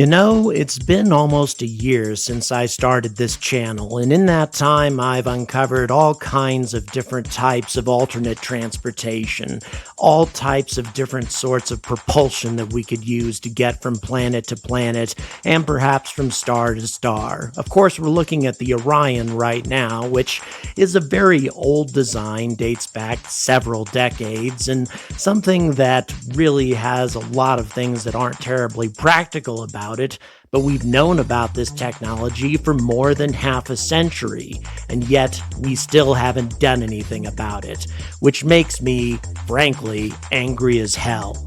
It's been almost a year since I started this channel, and in that time, I've uncovered all kinds of different types of alternate transportation, all types of different sorts of propulsion that we could use to get from planet to planet, and perhaps from star to star. Of course, we're looking at the Orion right now, which is a very old design, dates back several decades, and something that really has a lot of things that aren't terribly practical about it, but we've known about this technology for more than half a century, and yet we still haven't done anything about it, which makes me, frankly, angry as hell.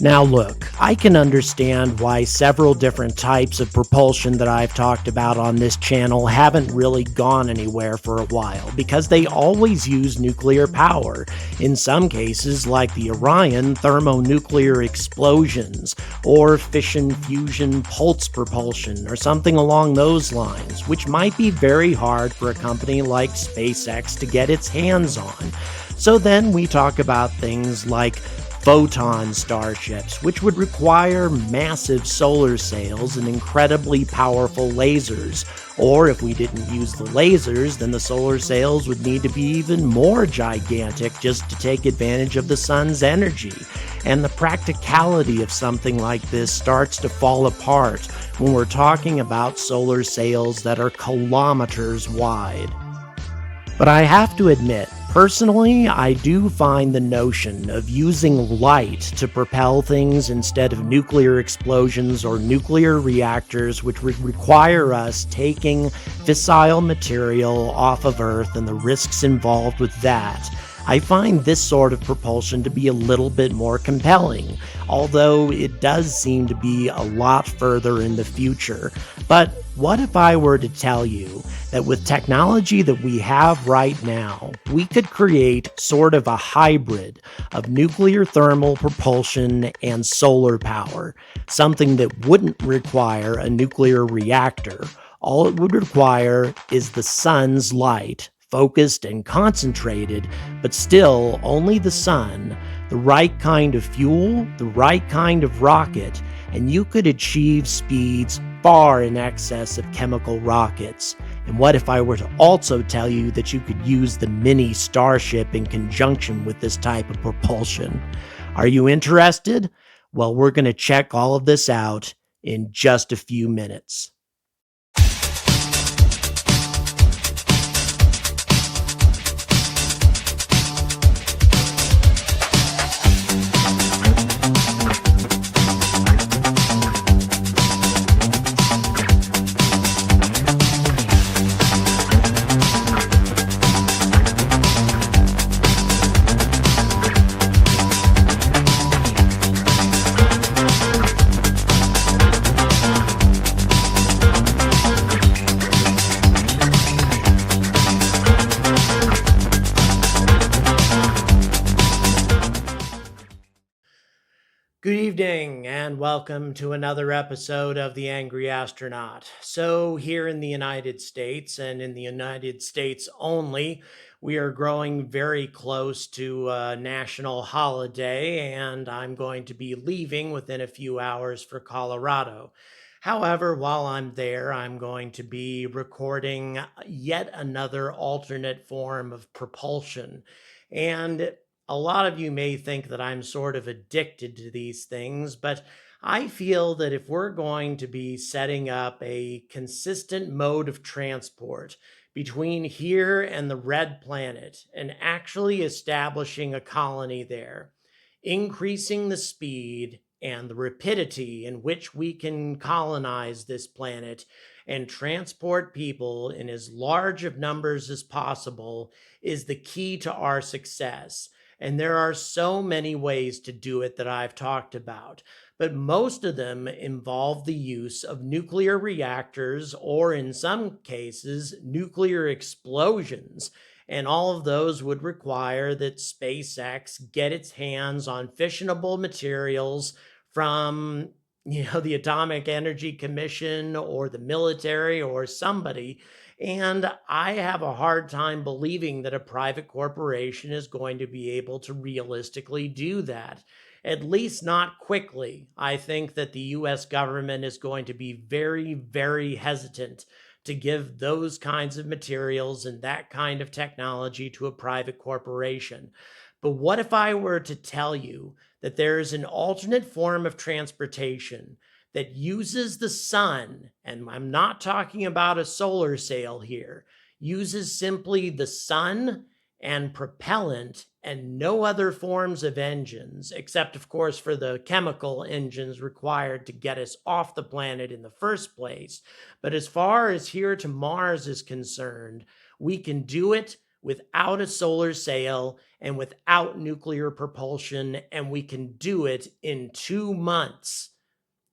Now, look, I can understand why several different types of propulsion that I've talked about on this channel haven't really gone anywhere for a while, because they always use nuclear power. In some cases, like the Orion, thermonuclear explosions, or fission fusion pulse propulsion, or something along those lines, which might be very hard for a company like SpaceX to get its hands on. So then we talk about things like photon starships, which would require massive solar sails and incredibly powerful lasers. Or if we didn't use the lasers, then the solar sails would need to be even more gigantic just to take advantage of the sun's energy. And the practicality of something like this starts to fall apart when we're talking about solar sails that are kilometers wide. But I have to admit, personally, I do find the notion of using light to propel things instead of nuclear explosions or nuclear reactors, which would require us taking fissile material off of Earth and the risks involved with that. I find this sort of propulsion to be a little bit more compelling, although it does seem to be a lot further in the future. But what if I were to tell you that with technology that we have right now, we could create sort of a hybrid of nuclear thermal propulsion and solar power, something that wouldn't require a nuclear reactor. All it would require is the sun's light, focused and concentrated, but still only the sun, the right kind of fuel, the right kind of rocket, and you could achieve speeds far in excess of chemical rockets. And what if I were to also tell you that you could use the Mini Starship in conjunction with this type of propulsion? Are you interested? Well, we're going to check all of this out in just a few minutes. Good evening, and welcome to another episode of the Angry Astronaut. So, here in the United States, and in the United States only, we are growing very close to a national holiday, and I'm going to be leaving within a few hours for Colorado. However, while I'm there, I'm going to be recording yet another alternate form of propulsion. And a lot of you may think that I'm sort of addicted to these things, but I feel that if we're going to be setting up a consistent mode of transport between here and the red planet and actually establishing a colony there, increasing the speed and the rapidity in which we can colonize this planet and transport people in as large of numbers as possible is the key to our success. And there are so many ways to do it that I've talked about, but most of them involve the use of nuclear reactors or, in some cases, nuclear explosions. And all of those would require that SpaceX get its hands on fissionable materials from the Atomic Energy Commission or the military or somebody. And I have a hard time believing that a private corporation is going to be able to realistically do that. at least not quickly. I think that the US government is going to be very, very hesitant to give those kinds of materials and that kind of technology to a private corporation. But what if I were to tell you that there is an alternate form of transportation that uses the sun, and I'm not talking about a solar sail here, uses simply the sun and propellant and no other forms of engines, except, of course, for the chemical engines required to get us off the planet in the first place. But as far as here to Mars is concerned, we can do it without a solar sail and without nuclear propulsion, and we can do it in 2 months.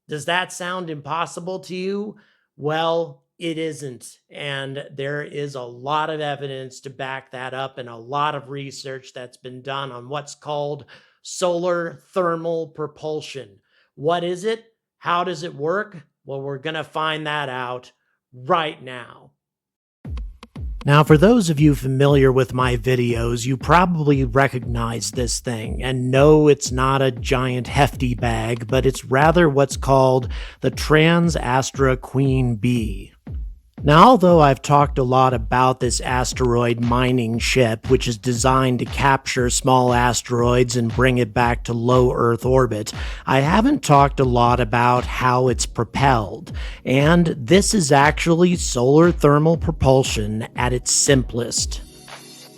Does that sound impossible to you? Well, it isn't. And there is a lot of evidence to back that up and a lot of research that's been done on what's called solar thermal propulsion. What is it? How does it work? Well, we're going to find that out right now. Now, for those of you familiar with my videos, you probably recognize this thing, and no, it's not a giant hefty bag, but it's rather what's called the Trans-Astra Queen Bee. Now, although I've talked a lot about this asteroid mining ship, which is designed to capture small asteroids and bring it back to low Earth orbit, I haven't talked a lot about how it's propelled. And this is actually solar thermal propulsion at its simplest.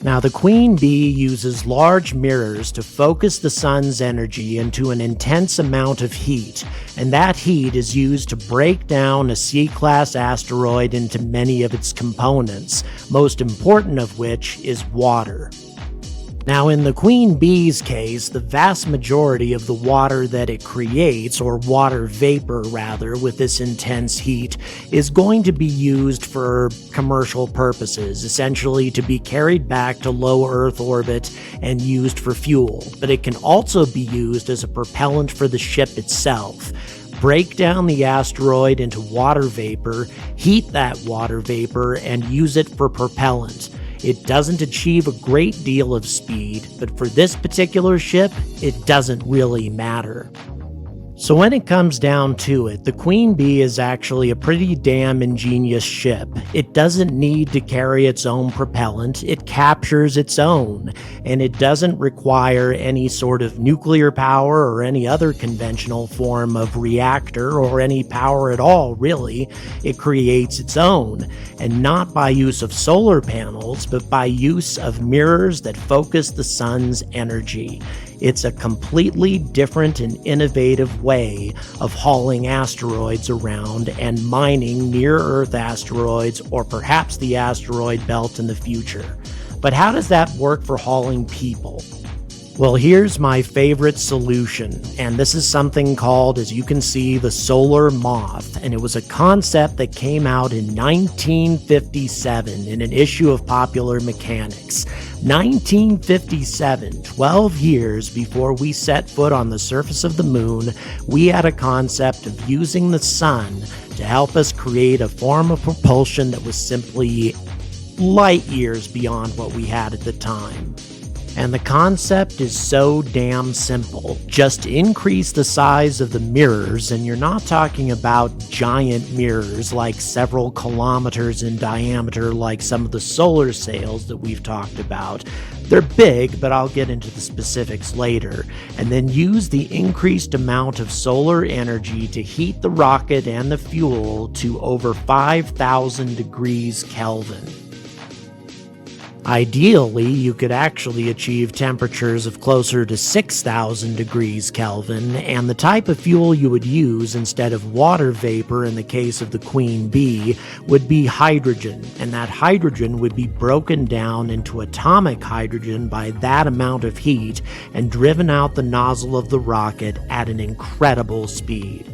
Now, the Queen Bee uses large mirrors to focus the sun's energy into an intense amount of heat, and that heat is used to break down a C-class asteroid into many of its components, most important of which is water. Now, in the Queen Bee's case, the vast majority of the water that it creates, or water vapor rather, with this intense heat, is going to be used for commercial purposes, essentially to be carried back to low Earth orbit and used for fuel. But it can also be used as a propellant for the ship itself. Break down the asteroid into water vapor, heat that water vapor, and use it for propellant. It doesn't achieve a great deal of speed, but for this particular ship, it doesn't really matter. So when it comes down to it, the Queen Bee is actually a pretty damn ingenious ship. It doesn't need to carry its own propellant, it captures its own, and it doesn't require any sort of nuclear power or any other conventional form of reactor or any power at all, really. It creates its own, and not by use of solar panels, but by use of mirrors that focus the sun's energy. It's a completely different and innovative way of hauling asteroids around and mining near-Earth asteroids, or perhaps the asteroid belt in the future. But how does that work for hauling people? Well, here's my favorite solution, and this is something called, as you can see, the solar moth, and it was a concept that came out in 1957 in an issue of Popular Mechanics. 1957, 12 years before we set foot on the surface of the moon, we had a concept of using the sun to help us create a form of propulsion that was simply light years beyond what we had at the time. And the concept is so damn simple. Just increase the size of the mirrors, and you're not talking about giant mirrors like several kilometers in diameter like some of the solar sails that we've talked about. They're big, but I'll get into the specifics later. And then use the increased amount of solar energy to heat the rocket and the fuel to over 5,000 degrees Kelvin. Ideally, you could actually achieve temperatures of closer to 6,000 degrees Kelvin, and the type of fuel you would use instead of water vapor in the case of the Queen Bee would be hydrogen, and that hydrogen would be broken down into atomic hydrogen by that amount of heat and driven out the nozzle of the rocket at an incredible speed.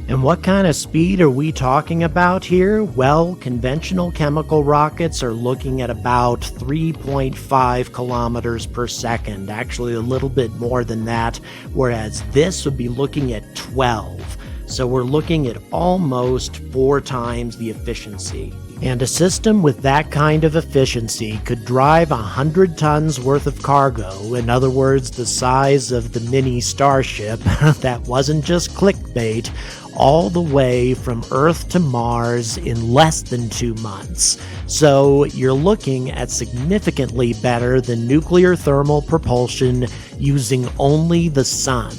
And what kind of speed are we talking about here? Well, conventional chemical rockets are looking at about 3.5 kilometers per second, actually a little bit more than that, whereas this would be looking at 12. So we're looking at almost 4 times the efficiency. And a system with that kind of efficiency could drive 100 tons worth of cargo, in other words, the size of the Mini Starship, that wasn't just clickbait, all the way from Earth to Mars in less than 2 months. So you're looking at significantly better than nuclear thermal propulsion using only the sun.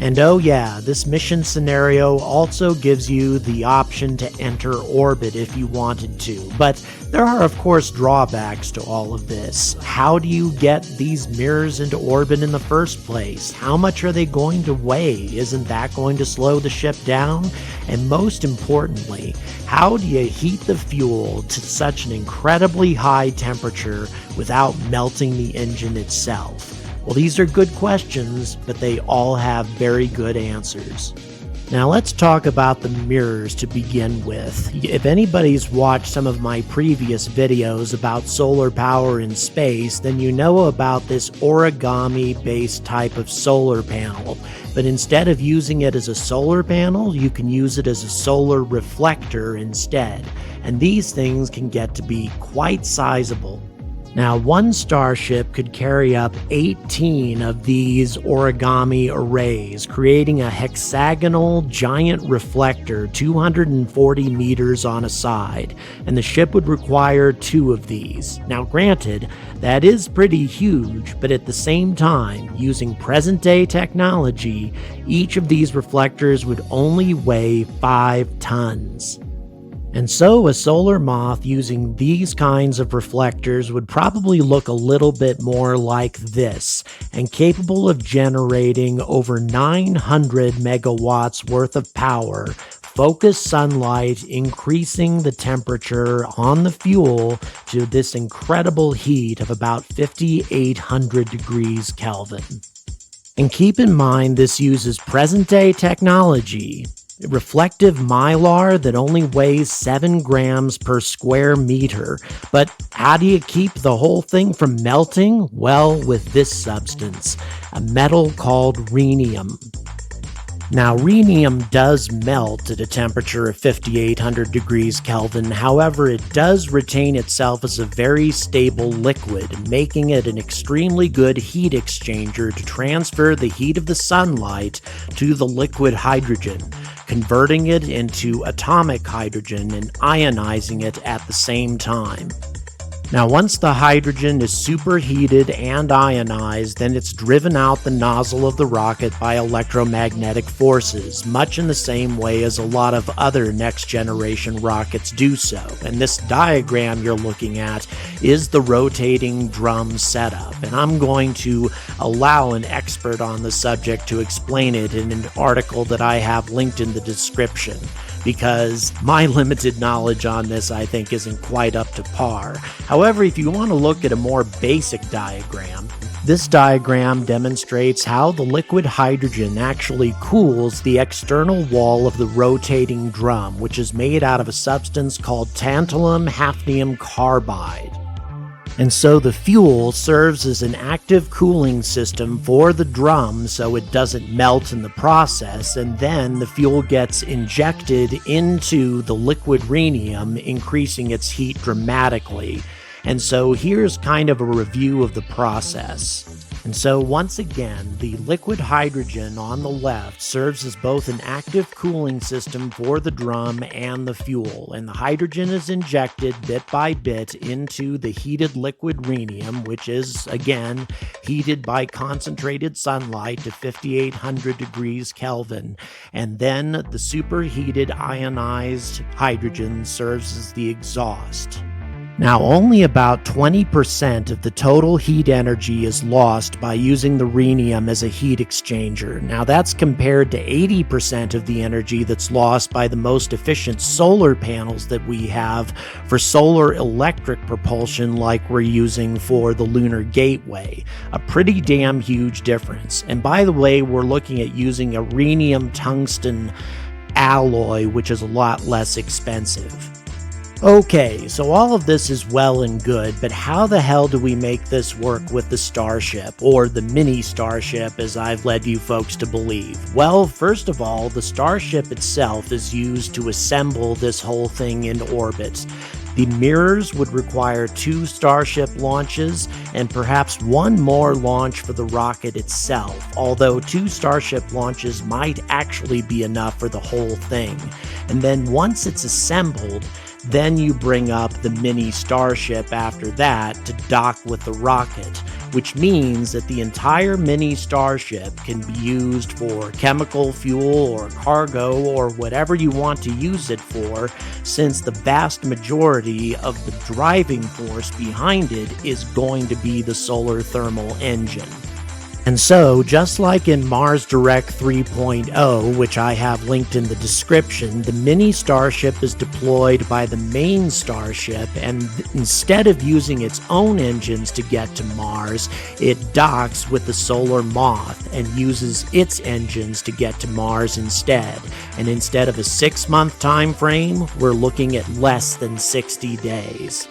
And oh yeah, this mission scenario also gives you the option to enter orbit if you wanted to, but there are of course drawbacks to all of this. How do you get these mirrors into orbit in the first place? How much are they going to weigh? Isn't that going to slow the ship down? And most importantly, how do you heat the fuel to such an incredibly high temperature without melting the engine itself? Well, these are good questions, but they all have very good answers. Now let's talk about the mirrors to begin with. If anybody's watched some of my previous videos about solar power in space, then you know about this origami-based type of solar panel. But instead of using it as a solar panel, you can use it as a solar reflector instead. And these things can get to be quite sizable. Now, one Starship could carry up 18 of these origami arrays, creating a hexagonal giant reflector 240 meters on a side, and the ship would require 2 of these. Now, granted, that is pretty huge, but at the same time, using present-day technology, each of these reflectors would only weigh 5 tons. And so a solar moth using these kinds of reflectors would probably look a little bit more like this, and capable of generating over 900 megawatts worth of power, focused sunlight, increasing the temperature on the fuel to this incredible heat of about 5,800 degrees Kelvin. And keep in mind this uses present-day technology. Reflective mylar that only weighs 7 grams per square meter. But how do you keep the whole thing from melting? Well, with this substance, a metal called rhenium. Now, rhenium does melt at a temperature of 5,800 degrees Kelvin. However, it does retain itself as a very stable liquid, making it an extremely good heat exchanger to transfer the heat of the sunlight to the liquid hydrogen, converting it into atomic hydrogen and ionizing it at the same time. Now, once the hydrogen is superheated and ionized, then it's driven out the nozzle of the rocket by electromagnetic forces, much in the same way as a lot of other next-generation rockets do so. And this diagram you're looking at is the rotating drum setup, and I'm going to allow an expert on the subject to explain it in an article that I have linked in the description, because my limited knowledge on this, I think, isn't quite up to par. However, if you want to look at a more basic diagram, this diagram demonstrates how the liquid hydrogen actually cools the external wall of the rotating drum, which is made out of a substance called tantalum hafnium carbide. And so the fuel serves as an active cooling system for the drum so it doesn't melt in the process, and then the fuel gets injected into the liquid rhenium, increasing its heat dramatically. And so here's kind of a review of the process. And so once again, the liquid hydrogen on the left serves as both an active cooling system for the drum and the fuel, and the hydrogen is injected bit by bit into the heated liquid rhenium, which is, again, heated by concentrated sunlight to 5,800 degrees Kelvin, and then the superheated ionized hydrogen serves as the exhaust. Now, only about 20% of the total heat energy is lost by using the rhenium as a heat exchanger. Now, that's compared to 80% of the energy that's lost by the most efficient solar panels that we have for solar electric propulsion like we're using for the Lunar Gateway. A pretty damn huge difference. And by the way, we're looking at using a rhenium tungsten alloy, which is a lot less expensive. Okay, so all of this is well and good, but how the hell do we make this work with the Starship, or the Mini Starship as I've led you folks to believe? Well, first of all, the Starship itself is used to assemble this whole thing in orbit. The mirrors would require 2 Starship launches and perhaps one more launch for the rocket itself, although 2 Starship launches might actually be enough for the whole thing. And then once it's assembled, then you bring up the Mini Starship after that to dock with the rocket, which means that the entire Mini Starship can be used for chemical fuel or cargo or whatever you want to use it for, since the vast majority of the driving force behind it is going to be the solar thermal engine. And so, just like in Mars Direct 3.0, which I have linked in the description, the Mini Starship is deployed by the main Starship, and instead of using its own engines to get to Mars, it docks with the Solar Moth and uses its engines to get to Mars instead. And instead of a 6-month time frame, we're looking at less than 60 days.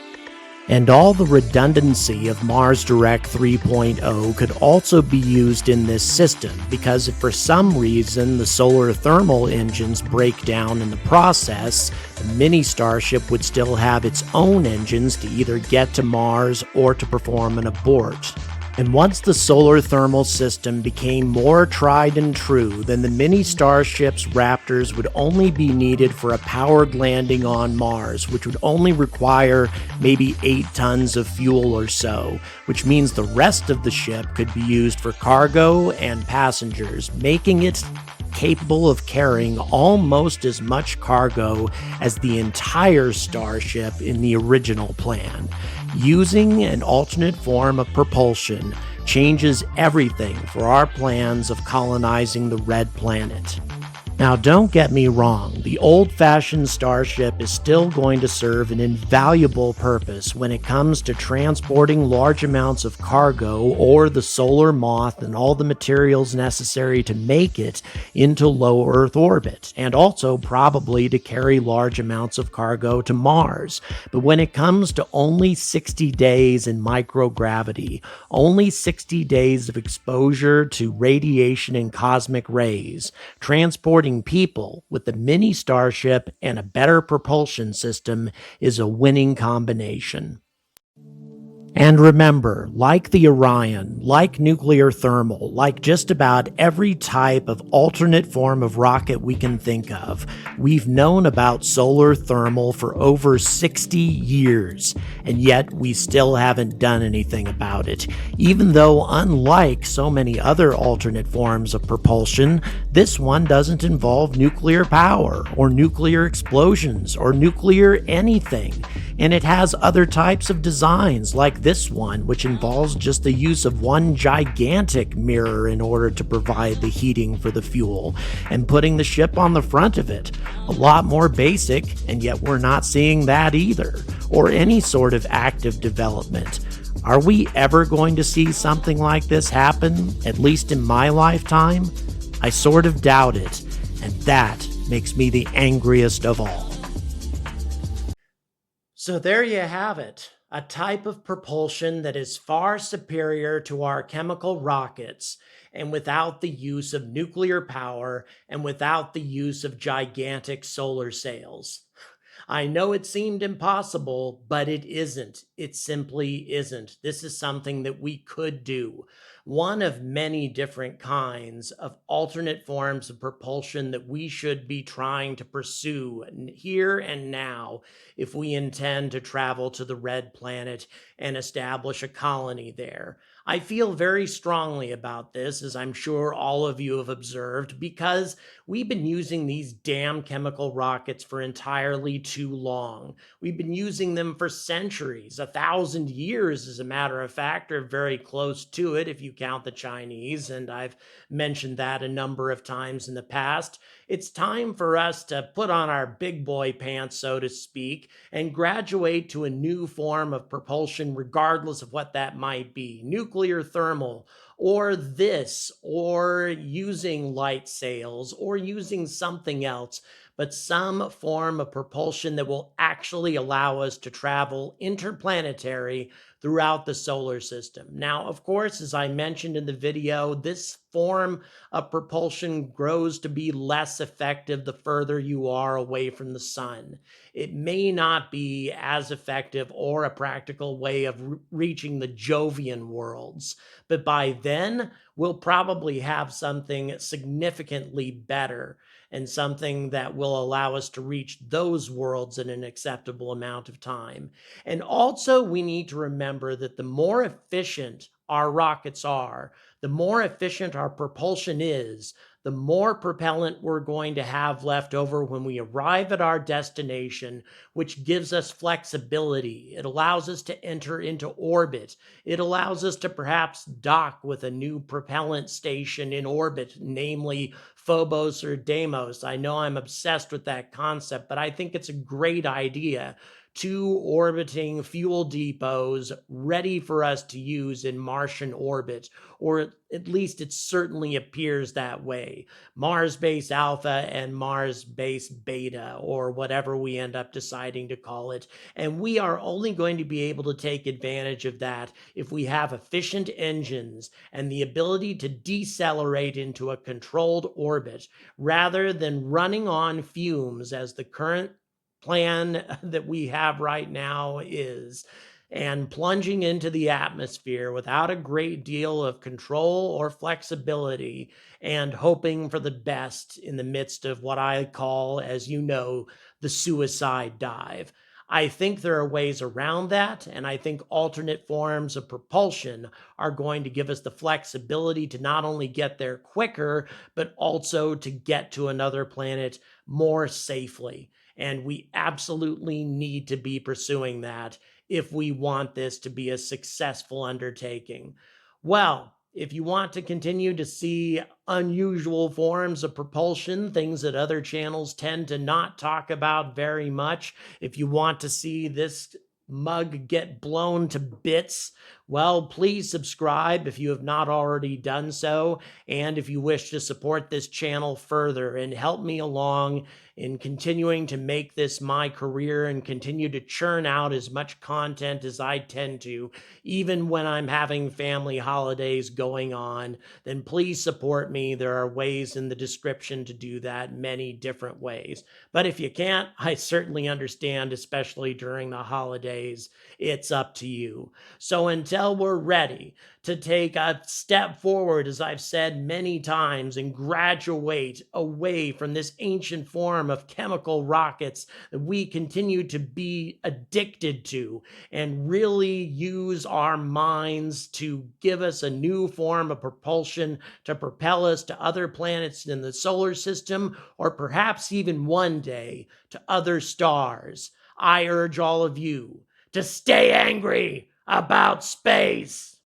And all the redundancy of Mars Direct 3.0 could also be used in this system, because if for some reason the solar thermal engines break down in the process, the Mini Starship would still have its own engines to either get to Mars or to perform an abort. And once the solar thermal system became more tried and true, then the Mini Starship's Raptors would only be needed for a powered landing on Mars, which would only require maybe 8 tons of fuel or so, which means the rest of the ship could be used for cargo and passengers, making it capable of carrying almost as much cargo as the entire Starship in the original plan. Using an alternate form of propulsion changes everything for our plans of colonizing the Red Planet. Now, don't get me wrong, the old-fashioned Starship is still going to serve an invaluable purpose when it comes to transporting large amounts of cargo or the solar moth and all the materials necessary to make it into low Earth orbit, and also probably to carry large amounts of cargo to Mars. But when it comes to only 60 days in microgravity, only 60 days of exposure to radiation and cosmic rays, transporting people with the Mini Starship and a better propulsion system is a winning combination. And remember, like the Orion, like nuclear thermal, like just about every type of alternate form of rocket we can think of, we've known about solar thermal for over 60 years, and yet we still haven't done anything about it. Even though, unlike so many other alternate forms of propulsion, this one doesn't involve nuclear power, or nuclear explosions, or nuclear anything. And it has other types of designs, like this one, which involves just the use of one gigantic mirror in order to provide the heating for the fuel, and putting the ship on the front of it. A lot more basic, and yet we're not seeing that either, or any sort of active development. Are we ever going to see something like this happen, at least in my lifetime? I sort of doubt it, and that makes me the angriest of all. So there you have it, a type of propulsion that is far superior to our chemical rockets, and without the use of nuclear power and without the use of gigantic solar sails. I know it seemed impossible, but it isn't. It simply isn't. This is something that we could do. One of many different kinds of alternate forms of propulsion that we should be trying to pursue here and now if we intend to travel to the Red Planet and establish a colony there. I feel very strongly about this, as I'm sure all of you have observed, because we've been using these damn chemical rockets for entirely too long. We've been using them for centuries, 1,000 years, as a matter of fact, or very close to it if you you count the Chinese, and I've mentioned that a number of times in the past. It's time for us to put on our big boy pants, so to speak, and graduate to a new form of propulsion, regardless of what that might be: nuclear, thermal, or this, or using light sails, or using something else, but some form of propulsion that will actually allow us to travel interplanetary throughout the solar system. Now, of course, as I mentioned in the video, this form of propulsion grows to be less effective the further you are away from the sun. It may not be as effective or a practical way of reaching the Jovian worlds, but by then we'll probably have something significantly better, and something that will allow us to reach those worlds in an acceptable amount of time. And also, we need to remember that the more efficient our rockets are, the more efficient our propulsion is, the more propellant we're going to have left over when we arrive at our destination, which gives us flexibility. It allows us to enter into orbit. It allows us to perhaps dock with a new propellant station in orbit, namely Phobos or Deimos. I know I'm obsessed with that concept, but I think it's a great idea. Two orbiting fuel depots ready for us to use in Martian orbit, or at least it certainly appears that way. Mars Base Alpha and Mars Base Beta, or whatever we end up deciding to call it. And we are only going to be able to take advantage of that if we have efficient engines and the ability to decelerate into a controlled orbit rather than running on fumes as the current plan that we have right now is, and plunging into the atmosphere without a great deal of control or flexibility, and hoping for the best in the midst of what I call, as you know, the suicide dive. I think there are ways around that, and I think alternate forms of propulsion are going to give us the flexibility to not only get there quicker, but also to get to another planet more safely. And we absolutely need to be pursuing that if we want this to be a successful undertaking. Well, if you want to continue to see unusual forms of propulsion, things that other channels tend to not talk about very much, if you want to see this mug get blown to bits, well, please subscribe if you have not already done so. And if you wish to support this channel further and help me along in continuing to make this my career and continue to churn out as much content as I tend to, even when I'm having family holidays going on, then please support me. There are ways in the description to do that, many different ways. But if you can't, I certainly understand, especially during the holidays. It's up to you. So until we're ready to take a step forward, as I've said many times, and graduate away from this ancient form of chemical rockets that we continue to be addicted to, and really use our minds to give us a new form of propulsion to propel us to other planets in the solar system, or perhaps even one day to other stars, I urge all of you to stay angry about space.